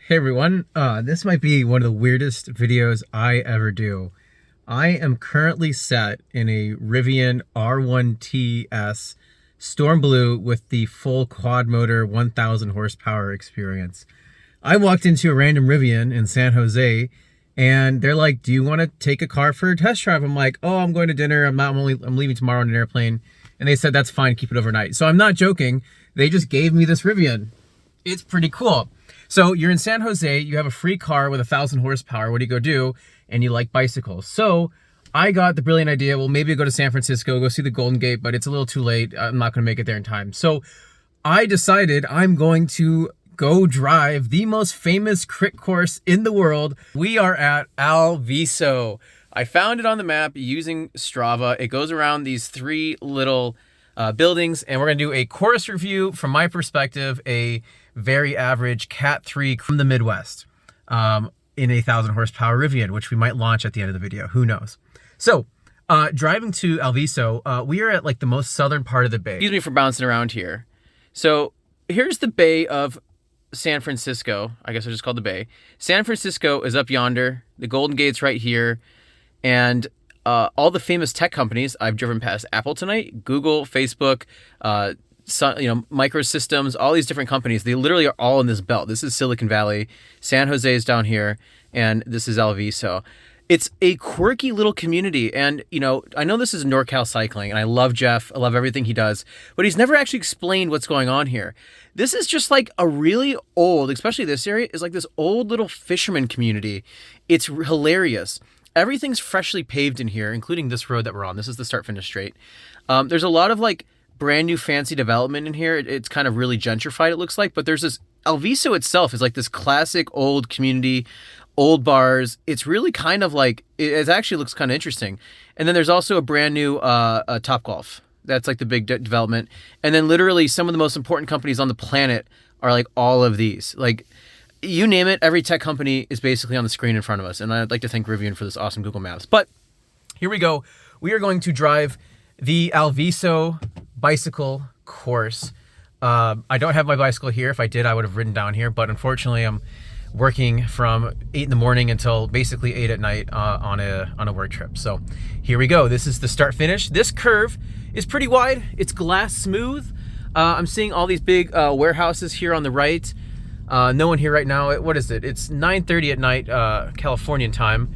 Hey everyone, this might be one of the weirdest videos I ever do. I am currently set in a Rivian R1TS Storm Blue with the full quad motor 1000 horsepower experience. I walked into a random Rivian in San Jose and they're like, do you want to take a car for a test drive? I'm like, oh, I'm going to dinner. I'm leaving tomorrow on an airplane. And they said, that's fine, keep it overnight. So I'm not joking. They just gave me this Rivian. It's pretty cool. So you're in San Jose, you have a free car with 1000 horsepower. What do you go do? And you like bicycles. So I got the brilliant idea, well, maybe go to San Francisco, go see the Golden Gate, but it's a little too late. I'm not gonna make it there in time. So I decided I'm going to go drive the most famous crit course in the world. We are at Alviso. I found it on the map using Strava. It goes around these three little buildings, and we're gonna do a course review from my perspective, a very average Cat 3 from the Midwest in a 1000 horsepower Rivian, which we might launch at the end of the video, who knows. So driving to Alviso, we are at like the most southern part of the bay. Excuse me for bouncing around here. So here's the bay of San Francisco. I guess I just called the bay. San Francisco is up yonder. The Golden Gate's right here. And all the famous tech companies, I've driven past Apple tonight, Google, Facebook, Microsystems, all these different companies, they literally are all in this belt. This is Silicon Valley, San Jose is down here, and this is Alviso. It's a quirky little community, and I know this is NorCal Cycling, and I love Jeff, I love everything he does, but he's never actually explained what's going on here. This is just like a really old, especially this area, is like this old little fisherman community. It's hilarious. Everything's freshly paved in here, including this road that we're on. This is the start-finish straight. There's a lot of like brand new fancy development in here. It's kind of really gentrified, it looks like, but there's this Alviso itself is like this classic old community, old bars. It's really kind of like, it actually looks kind of interesting. And then there's also a brand new Topgolf. That's like the big development. And then literally some of the most important companies on the planet are like all of these. Like you name it, every tech company is basically on the screen in front of us. And I'd like to thank Rivian for this awesome Google Maps. But here we go. We are going to drive the Alviso bicycle course. I don't have my bicycle here. If I did, I would have ridden down here, but unfortunately I'm working from 8 in the morning until basically 8 at night on a work trip. So here we go. This is the start finish. This curve is pretty wide. It's glass smooth. I'm seeing all these big warehouses here on the right. No one here right now. What is it? It's 9:30 at night, Californian time.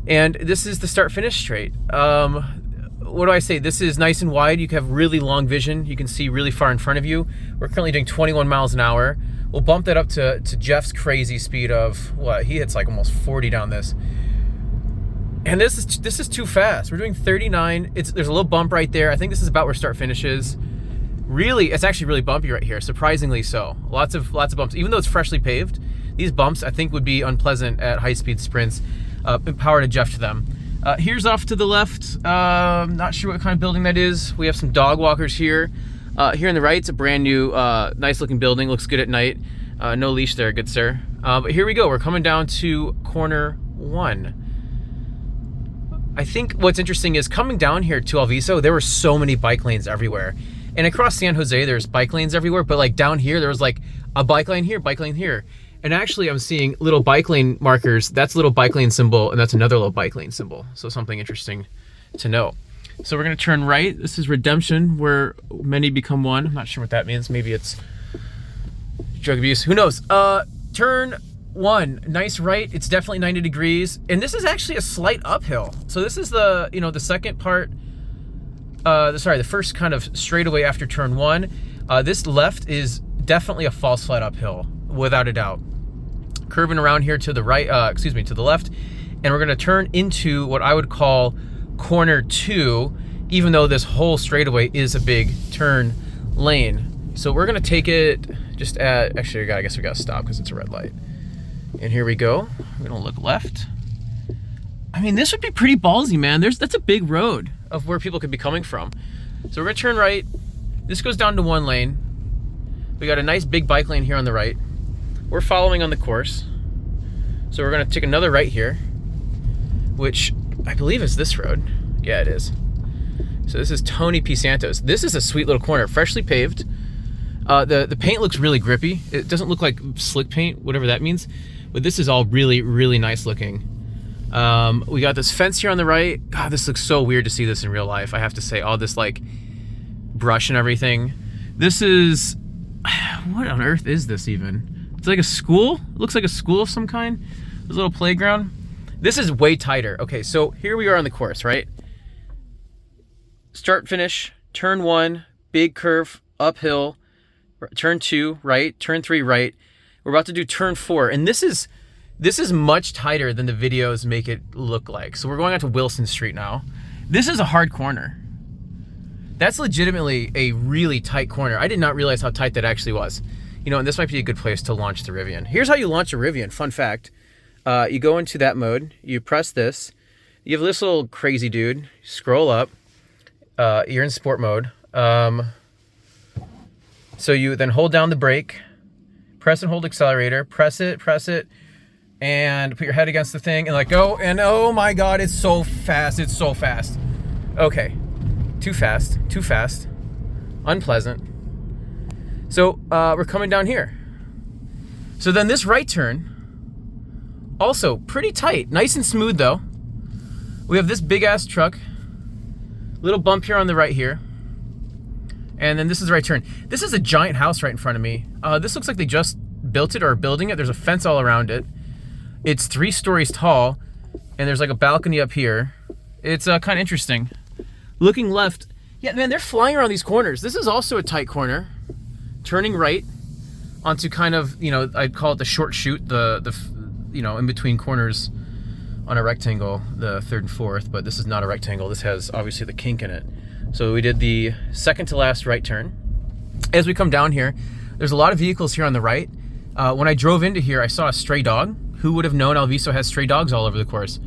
And this is the start finish straight. What do I say? This is nice and wide. You can have really long vision. You can see really far in front of you. We're currently doing 21 miles an hour. We'll bump that up to Jeff's crazy speed of what? He hits like almost 40 down this. And this is too fast. We're doing 39. There's a little bump right there. I think this is about where start finish is. Really, it's actually really bumpy right here, surprisingly so. Lots of bumps. Even though it's freshly paved, these bumps I think would be unpleasant at high-speed sprints. Power to Jeff to them. Here's off to the left. Not sure what kind of building that is. We have some dog walkers here. Here on the right, it's a brand new, nice looking building. Looks good at night. No leash there, good sir. But here we go. We're coming down to corner 1. I think what's interesting is coming down here to Alviso, there were so many bike lanes everywhere. And across San Jose, there's bike lanes everywhere. But like down here, there was like a bike lane here, bike lane here. And actually I'm seeing little bike lane markers. That's a little bike lane symbol, and that's another little bike lane symbol. So something interesting to know. So we're gonna turn right. This is redemption, where many become one. I'm not sure what that means. Maybe it's drug abuse, who knows? Turn 1, nice right. It's definitely 90 degrees. And this is actually a slight uphill. So this is the, the second part, the first kind of straightaway after turn 1. This left is definitely a false flat uphill, without a doubt. Curving around here to the right, to the left, and we're gonna turn into what I would call corner 2, even though this whole straightaway is a big turn lane. So we're gonna take it just at, actually I guess we gotta stop because it's a red light. And here we go. We're gonna look left. I mean, this would be pretty ballsy, man. That's a big road of where people could be coming from. So we're gonna turn right. This goes down to 1 lane. We got a nice big bike lane here on the right. We're following on the course. So we're gonna take another right here, which I believe is this road. Yeah, it is. So this is Tony P. Santos. This is a sweet little corner, freshly paved. The paint looks really grippy. It doesn't look like slick paint, whatever that means, but this is all really, really nice looking. We got this fence here on the right. God, this looks so weird to see this in real life, I have to say. All this like brush and everything. This is, what on earth is this even? It's like a school. It looks like a school of some kind. There's a little playground. This is way tighter. Okay, so here we are on the course, right? Start, finish, turn 1, big curve, uphill, turn 2, right, turn 3, right. We're about to do turn 4, and this is much tighter than the videos make it look like. So we're going out to Wilson Street now. This is a hard corner. That's legitimately a really tight corner. I did not realize how tight that actually was. You know, and this might be a good place to launch the Rivian. Here's how you launch a Rivian, fun fact. You go into that mode, you press this, you have this little crazy dude, scroll up, you're in sport mode. So you then hold down the brake, press and hold accelerator, press it, and put your head against the thing and let go. And oh my God, it's so fast, it's so fast. Okay, too fast, unpleasant. So we're coming down here. So then this right turn, also pretty tight, nice and smooth though. We have this big ass truck, little bump here on the right here. And then this is the right turn. This is a giant house right in front of me. This looks like they just built it or are building it. There's a fence all around it. It's 3 stories tall, and there's like a balcony up here. It's kind of interesting. Looking left, yeah, man, they're flying around these corners. This is also a tight corner. Turning right onto kind of, you know, I'd call it the short chute, the you know, in between corners on a rectangle, the 3rd and 4th, but this is not a rectangle. This has obviously the kink in it. So we did the second to last right turn. As we come down here, there's a lot of vehicles here on the right. When I drove into here, I saw a stray dog. Who would have known Alviso has stray dogs all over the course?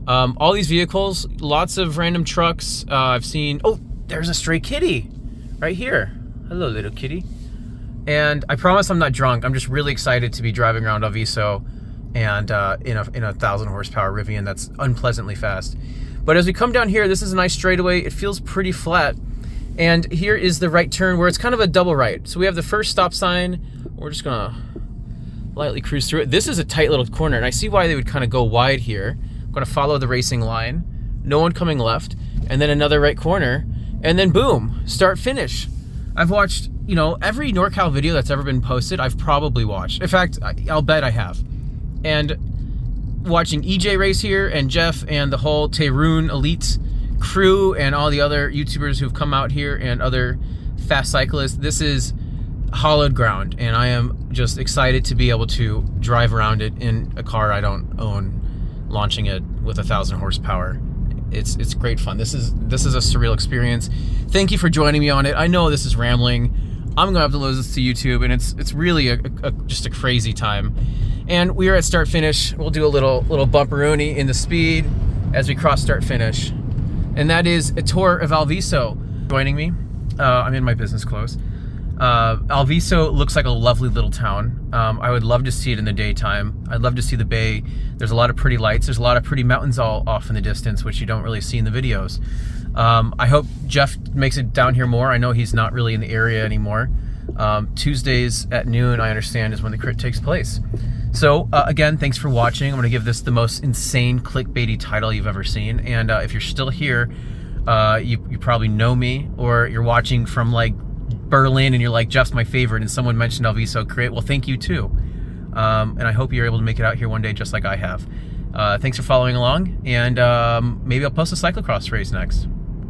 All these vehicles, lots of random trucks. I've seen, oh, there's a stray kitty right here. Hello, little kitty. And I promise I'm not drunk. I'm just really excited to be driving around Alviso and in a 1,000 horsepower Rivian that's unpleasantly fast. But as we come down here, this is a nice straightaway. It feels pretty flat. And here is the right turn where it's kind of a double right. So we have the first stop sign. We're just gonna lightly cruise through it. This is a tight little corner, and I see why they would kind of go wide here. I'm gonna follow the racing line. No one coming left. And then another right corner. And then boom, start finish. I've watched, you know, every NorCal video that's ever been posted, I've probably watched. In fact, I'll bet I have. And watching EJ race here and Jeff and the whole Tehran Elite crew and all the other YouTubers who've come out here and other fast cyclists, this is hallowed ground, and I am just excited to be able to drive around it in a car I don't own, launching it with 1,000 horsepower. It's great fun. This is a surreal experience. Thank you for joining me on it. I know this is rambling. I'm gonna have to lose this to YouTube, and it's really just a crazy time. And we are at start finish. We'll do a little bumperoonie in the speed as we cross start finish, and that is a tour of Alviso. Joining me, I'm in my business clothes. Alviso looks like a lovely little town. I would love to see it in the daytime. I'd love to see the bay. There's a lot of pretty lights. There's a lot of pretty mountains all off in the distance, which you don't really see in the videos. I hope Jeff makes it down here more. I know he's not really in the area anymore. Tuesdays at noon, I understand, is when the crit takes place. So again, thanks for watching. I'm gonna give this the most insane clickbaity title you've ever seen. And if you're still here, you probably know me, or you're watching from like Berlin and you're like, Jeff's my favorite, and someone mentioned Alviso Crit. Well, thank you too. And I hope you're able to make it out here one day just like I have. Thanks for following along, and maybe I'll post a cyclocross race next.